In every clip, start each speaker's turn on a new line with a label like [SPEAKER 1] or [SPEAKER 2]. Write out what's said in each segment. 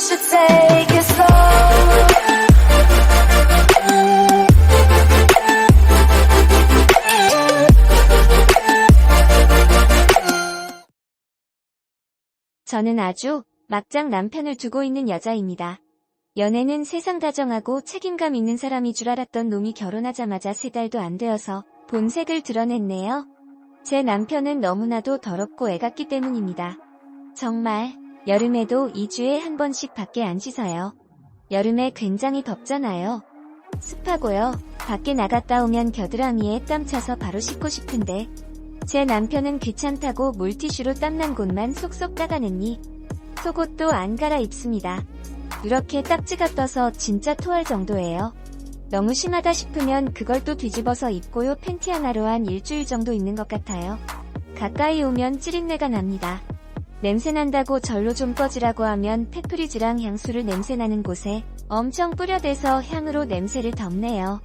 [SPEAKER 1] should take it slow.
[SPEAKER 2] 저는 아주 막장 남편을 두고 있는 여자입니다. 연애는 세상 다정하고 책임감 있는 사람이 줄 알았던 놈이 결혼하자마자 3달도 안 되어서 본색을 드러냈네요. 제 남편은 너무나도 더럽고 애같기 때문입니다. 정말 여름에도 2주에 한 번씩 밖에 안 씻어요. 여름에 굉장히 덥잖아요. 습하고요. 밖에 나갔다 오면 겨드랑이에 땀 차서 바로 씻고 싶은데 제 남편은 귀찮다고 물티슈로 땀난 곳만 쏙쏙 닦아냈니 속옷도 안 갈아입습니다. 이렇게 딱지가 떠서 진짜 토할 정도예요. 너무 심하다 싶으면 그걸 또 뒤집어서 입고요. 팬티 하나로 한 일주일 정도 입는 것 같아요. 가까이 오면 찌릿내가 납니다. 냄새난다고 절로 좀 꺼지라고 하면 페프리즈랑 향수를 냄새나는 곳에 엄청 뿌려대서 향으로 냄새를 덮네요.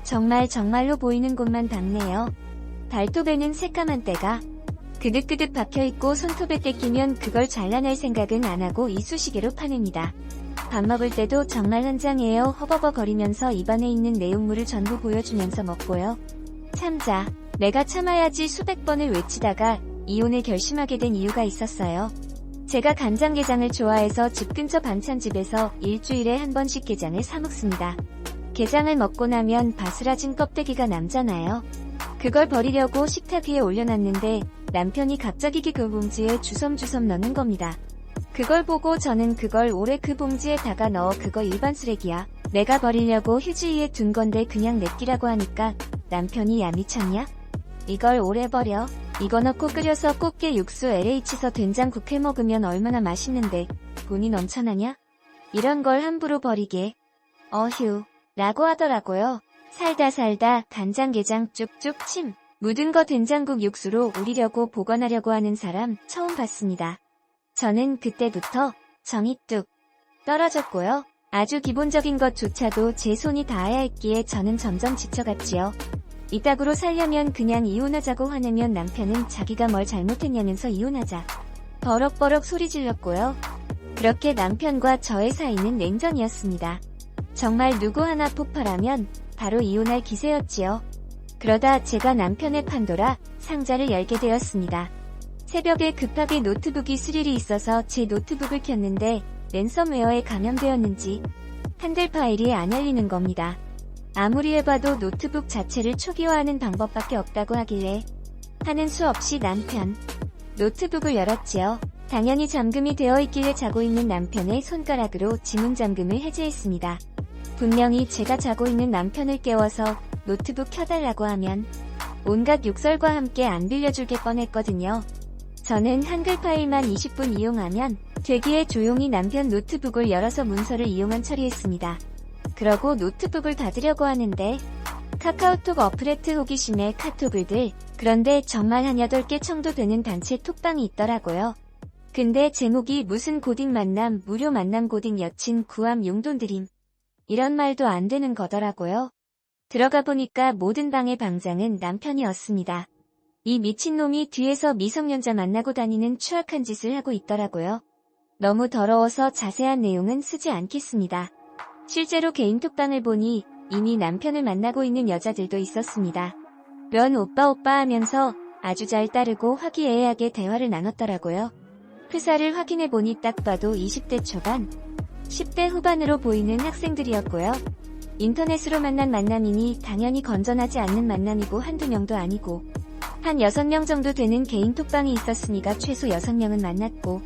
[SPEAKER 2] 정말로 보이는 곳만 닦네요. 발톱에는 새까만 때가 그득그득 박혀있고 손톱에 떼끼면 그걸 잘라낼 생각은 안하고 이쑤시개로 파냅니다. 밥 먹을 때도 정말 환장해요. 허버버거리면서 입안에 있는 내용물을 전부 보여주면서 먹고요. 참자, 내가 참아야지 수백 번을 외치다가 이혼을 결심하게 된 이유가 있었어요. 제가 간장게장을 좋아해서 집 근처 반찬집에서 일주일에 한 번씩 게장을 사 먹습니다. 게장을 먹고 나면 바스라진 껍데기가 남잖아요. 그걸 버리려고 식탁 위에 올려놨는데 남편이 갑자기 그 봉지에 주섬주섬 넣는 겁니다. 그걸 보고 저는 그걸 오래 그 봉지에다가 넣어 그거 일반 쓰레기야. 내가 버리려고 휴지 위에 둔 건데 그냥 냅기라고 하니까 남편이 야 미쳤냐? 이걸 오래 버려? 이거 넣고 끓여서 꽃게 육수 LH서 된장국 해 먹으면 얼마나 맛있는데 돈이 넘쳐나냐? 이런 걸 함부로 버리게. 어휴 라고 하더라고요. 살다 간장게장 쭉쭉 침 묻은 거 된장국 육수로 우리려고 보관하려고 하는 사람 처음 봤습니다. 저는 그때부터 정이 뚝 떨어졌고요. 아주 기본적인 것조차도 제 손이 닿아야 했기에 저는 점점 지쳐갔지요. 이따구로 살려면 그냥 이혼하자고 화내면 남편은 자기가 뭘 잘못했냐면서 이혼하자 버럭버럭 소리 질렀고요. 그렇게 남편과 저의 사이는 냉전이었습니다. 정말 누구 하나 폭발하면 바로 이혼할 기세였지요. 그러다 제가 남편의 판도라 상자를 열게 되었습니다. 새벽에 급하게 노트북이 수리이 있어서 제 노트북을 켰는데 랜섬웨어에 감염되었는지 한들 파일이 안 열리는 겁니다. 아무리 해봐도 노트북 자체를 초기화하는 방법밖에 없다고 하길래 하는 수 없이 남편 노트북을 열었지요. 당연히 잠금이 되어 있길래 자고 있는 남편의 손가락으로 지문 잠금을 해제했습니다. 분명히 제가 자고 있는 남편을 깨워서 노트북 켜달라고 하면 온갖 욕설과 함께 안 빌려주게 뻔했거든요. 저는 한글 파일만 20분 이용하면 되기에 조용히 남편 노트북을 열어서 문서를 이용한 처리했습니다. 그러고 노트북을 받으려고 하는데 카카오톡 어플에트 호기심에 카톡을 들 그런데 정말 한 8개 정도 되는 단체 톡방이 있더라고요. 근데 제목이 무슨 고딩 만남 무료 만남 고딩 여친 구함 용돈 드림 이런 말도 안 되는 거더라고요. 들어가 보니까 모든 방의 방장은 남편이었습니다. 이 미친놈이 뒤에서 미성년자 만나고 다니는 추악한 짓을 하고 있더라고요. 너무 더러워서 자세한 내용은 쓰지 않겠습니다. 실제로 개인톡방을 보니 이미 남편을 만나고 있는 여자들도 있었습니다. 면 오빠 하면서 아주 잘 따르고 화기애애하게 대화를 나눴더라고요. 프사를 확인해보니 딱 봐도 20대 초반, 10대 후반으로 보이는 학생들이었고요. 인터넷으로 만난 만남이니 당연히 건전하지 않는 만남이고 한두 명도 아니고 한 6명 정도 되는 개인 톡방이 있었으니까 최소 6명은 만났고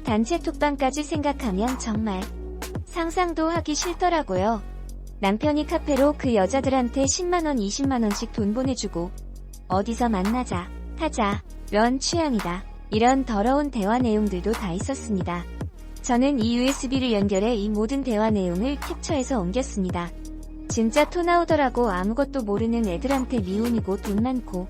[SPEAKER 2] 단체 톡방까지 생각하면 정말 상상도 하기 싫더라고요. 남편이 카페로 그 여자들한테 10만원 20만원씩 돈 보내주고 어디서 만나자, 하자, 런 취향이다. 이런 더러운 대화 내용들도 다 있었습니다. 저는 이 USB를 연결해 이 모든 대화 내용을 캡처해서 옮겼습니다. 진짜 토 나오더라고. 아무것도 모르는 애들한테 미혼이고 돈 많고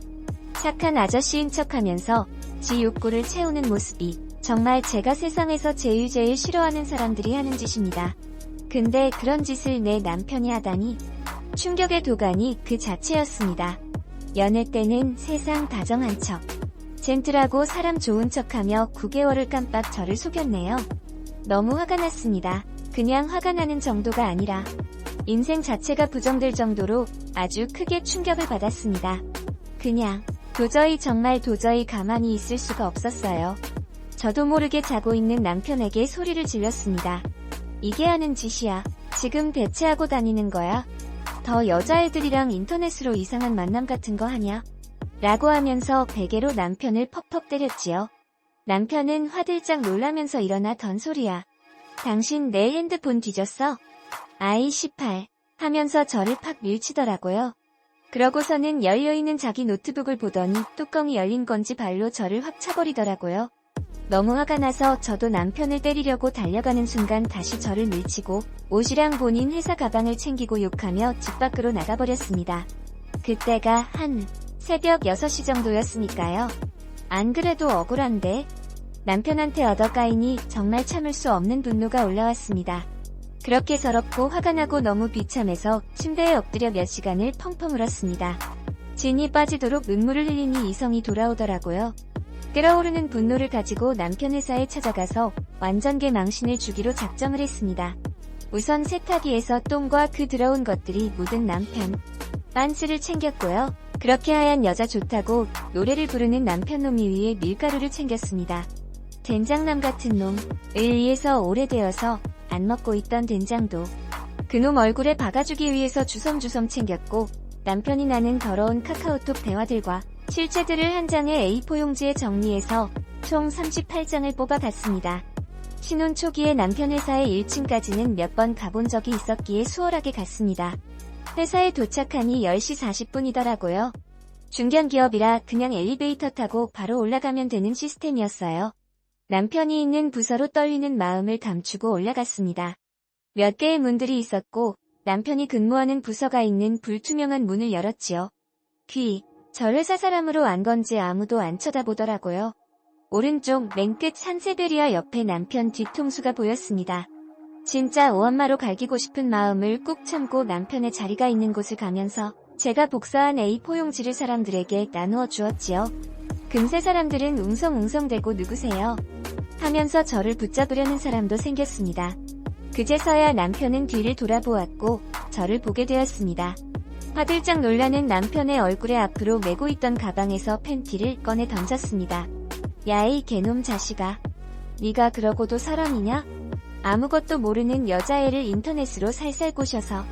[SPEAKER 2] 착한 아저씨인 척하면서 지 욕구를 채우는 모습이 정말 제가 세상에서 제일 싫어하는 사람들이 하는 짓입니다. 근데 그런 짓을 내 남편이 하다니 충격의 도가니 그 자체였습니다. 연애 때는 세상 다정한 척 젠틀하고 사람 좋은 척하며 9개월을 깜빡 저를 속였네요. 너무 화가 났습니다. 그냥 화가 나는 정도가 아니라 인생 자체가 부정될 정도로 아주 크게 충격을 받았습니다. 그냥 정말 도저히 가만히 있을 수가 없었어요. 저도 모르게 자고 있는 남편에게 소리를 질렀습니다. 이게 하는 짓이야. 지금 대체하고 다니는 거야? 더 여자애들이랑 인터넷으로 이상한 만남 같은 거 하냐? 라고 하면서 베개로 남편을 퍽퍽 때렸지요. 남편은 화들짝 놀라면서 일어나 던 소리야. 당신 내 핸드폰 뒤졌어? 아이 18 하면서 저를 팍 밀치더라고요. 그러고서는 열려있는 자기 노트북을 보더니 뚜껑이 열린 건지 발로 저를 확 차버리더라고요. 너무 화가 나서 저도 남편을 때리려고 달려가는 순간 다시 저를 밀치고 옷이랑 본인 회사 가방을 챙기고 욕하며 집 밖으로 나가버렸습니다. 그때가 한 새벽 6시 정도였으니까요. 안 그래도 억울한데 남편한테 얻어까이니 정말 참을 수 없는 분노가 올라왔습니다. 그렇게 서럽고 화가 나고 너무 비참해서 침대에 엎드려 몇 시간을 펑펑 울었습니다. 진이 빠지도록 눈물을 흘리니 이성이 돌아오더라고요. 끓어오르는 분노를 가지고 남편 회사에 찾아가서 완전개 망신을 주기로 작정을 했습니다. 우선 세탁기에서 똥과 그 더러운 것들이 묻은 남편 빤스를 챙겼고요. 그렇게 하얀 여자 좋다고 노래를 부르는 남편 놈이 위에 밀가루를 챙겼습니다. 된장남 같은 놈을 위해서 오래되어서 안 먹고 있던 된장도 그놈 얼굴에 박아주기 위해서 주섬주섬 챙겼고, 남편이 나는 더러운 카카오톡 대화들과 실체들을 한 장의 A4 용지에 정리해서 총 38장을 뽑아갔습니다. 신혼 초기에 남편 회사의 1층까지는 몇 번 가본 적이 있었기에 수월하게 갔습니다. 회사에 도착하니 10시 40분이더라고요. 중견기업이라 그냥 엘리베이터 타고 바로 올라가면 되는 시스템이었어요. 남편이 있는 부서로 떨리는 마음을 감추고 올라갔습니다. 몇 개의 문들이 있었고 남편이 근무하는 부서가 있는 불투명한 문을 열었지요. 저 회사 사람으로 안 건지 아무도 안 쳐다보더라고요. 오른쪽 맨 끝 산세베리아 옆에 남편 뒤통수가 보였습니다. 진짜 오한마로 갈기고 싶은 마음을 꾹 참고 남편의 자리가 있는 곳을 가면서 제가 복사한 A4 용지를 사람들에게 나누어 주었지요. 금세 사람들은 웅성웅성대고 누구세요? 하면서 저를 붙잡으려는 사람도 생겼습니다. 그제서야 남편은 뒤를 돌아보았고 저를 보게 되었습니다. 화들짝 놀라는 남편의 얼굴에 앞으로 메고 있던 가방에서 팬티를 꺼내 던졌습니다. 야이 개놈 자식아. 네가 그러고도 사람이냐? 아무것도 모르는 여자애를 인터넷으로 살살 꼬셔서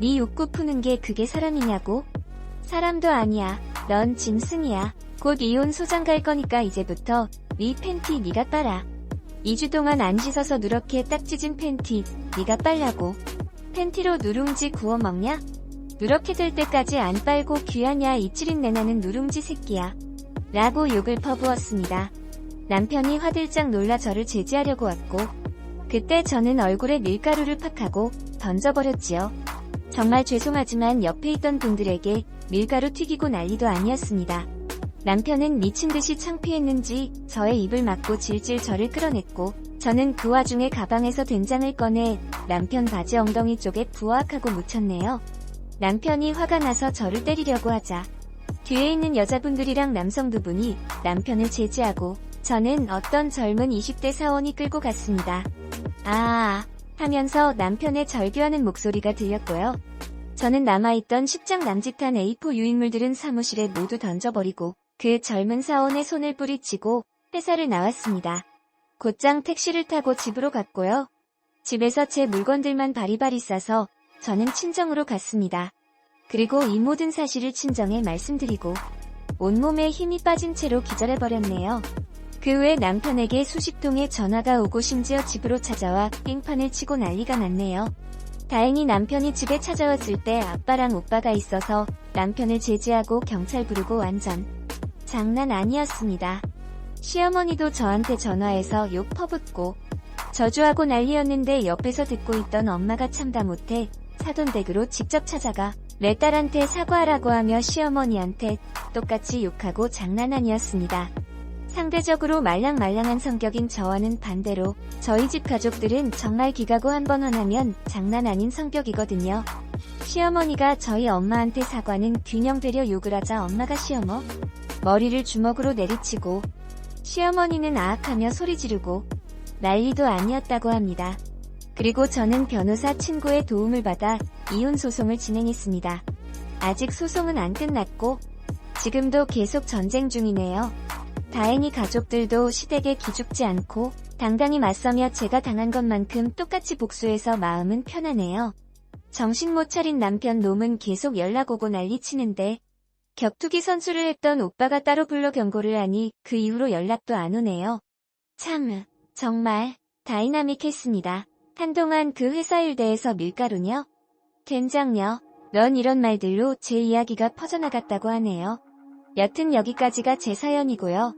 [SPEAKER 2] 네 욕구 푸는 게 그게 사람이냐고? 사람도 아니야. 넌 짐승이야. 곧 이혼 소장 갈 거니까 이제부터 네 팬티 네가 빨아. 2주 동안 안 씻어서 누렇게 딱 찢은 팬티 네가 빨라고. 팬티로 누룽지 구워 먹냐? 누렇게 될 때까지 안 빨고 귀하냐 이 찌린 내나는 누룽지 새끼야. 라고 욕을 퍼부었습니다. 남편이 화들짝 놀라 저를 제지하려고 왔고, 그때 저는 얼굴에 밀가루를 팍 하고 던져버렸지요. 정말 죄송하지만 옆에 있던 분들에게 밀가루 튀기고 난리도 아니었습니다. 남편은 미친듯이 창피했는지 저의 입을 막고 질질 저를 끌어냈고, 저는 그 와중에 가방에서 된장을 꺼내 남편 바지 엉덩이 쪽에 부악하고 묻혔네요. 남편이 화가 나서 저를 때리려고 하자 뒤에 있는 여자분들이랑 남성 두 분이 남편을 제지하고 저는 어떤 젊은 20대 사원이 끌고 갔습니다. 아 하면서 남편의 절규하는 목소리가 들렸고요. 저는 남아있던 10장 남짓한 A4 유인물들은 사무실에 모두 던져버리고 그 젊은 사원의 손을 뿌리치고 회사를 나왔습니다. 곧장 택시를 타고 집으로 갔고요. 집에서 제 물건들만 바리바리 싸서 저는 친정으로 갔습니다. 그리고 이 모든 사실을 친정에 말씀드리고 온몸에 힘이 빠진 채로 기절해버렸네요. 그 후에 남편에게 수십 통의 전화가 오고 심지어 집으로 찾아와 깽판을 치고 난리가 났네요. 다행히 남편이 집에 찾아왔을 때 아빠랑 오빠가 있어서 남편을 제지하고 경찰 부르고 완전 장난 아니었습니다. 시어머니도 저한테 전화해서 욕 퍼붓고 저주하고 난리였는데 옆에서 듣고 있던 엄마가 참다 못해 사돈댁으로 직접 찾아가 내 딸한테 사과하라고 하며 시어머니한테 똑같이 욕하고 장난 아니었습니다. 상대적으로 말랑말랑한 성격인 저와는 반대로 저희 집 가족들은 정말 기가고 한번 화나면 장난 아닌 성격이거든요. 시어머니가 저희 엄마한테 사과는 균형되려 욕을 하자 엄마가 시어머 머리를 주먹으로 내리치고 시어머니는 아악하며 소리 지르고 난리도 아니었다고 합니다. 그리고 저는 변호사 친구의 도움을 받아 이혼 소송을 진행했습니다. 아직 소송은 안 끝났고 지금도 계속 전쟁 중이네요. 다행히 가족들도 시댁에 기죽지 않고 당당히 맞서며 제가 당한 것만큼 똑같이 복수해서 마음은 편하네요. 정신 못 차린 남편 놈은 계속 연락 오고 난리치는데 격투기 선수를 했던 오빠가 따로 불러 경고를 하니 그 이후로 연락도 안 오네요. 참, 정말 다이나믹했습니다. 한동안 그 회사 일대에서 밀가루녀? 된장녀? 넌 이런 말들로 제 이야기가 퍼져나갔다고 하네요. 여튼 여기까지가 제 사연이고요.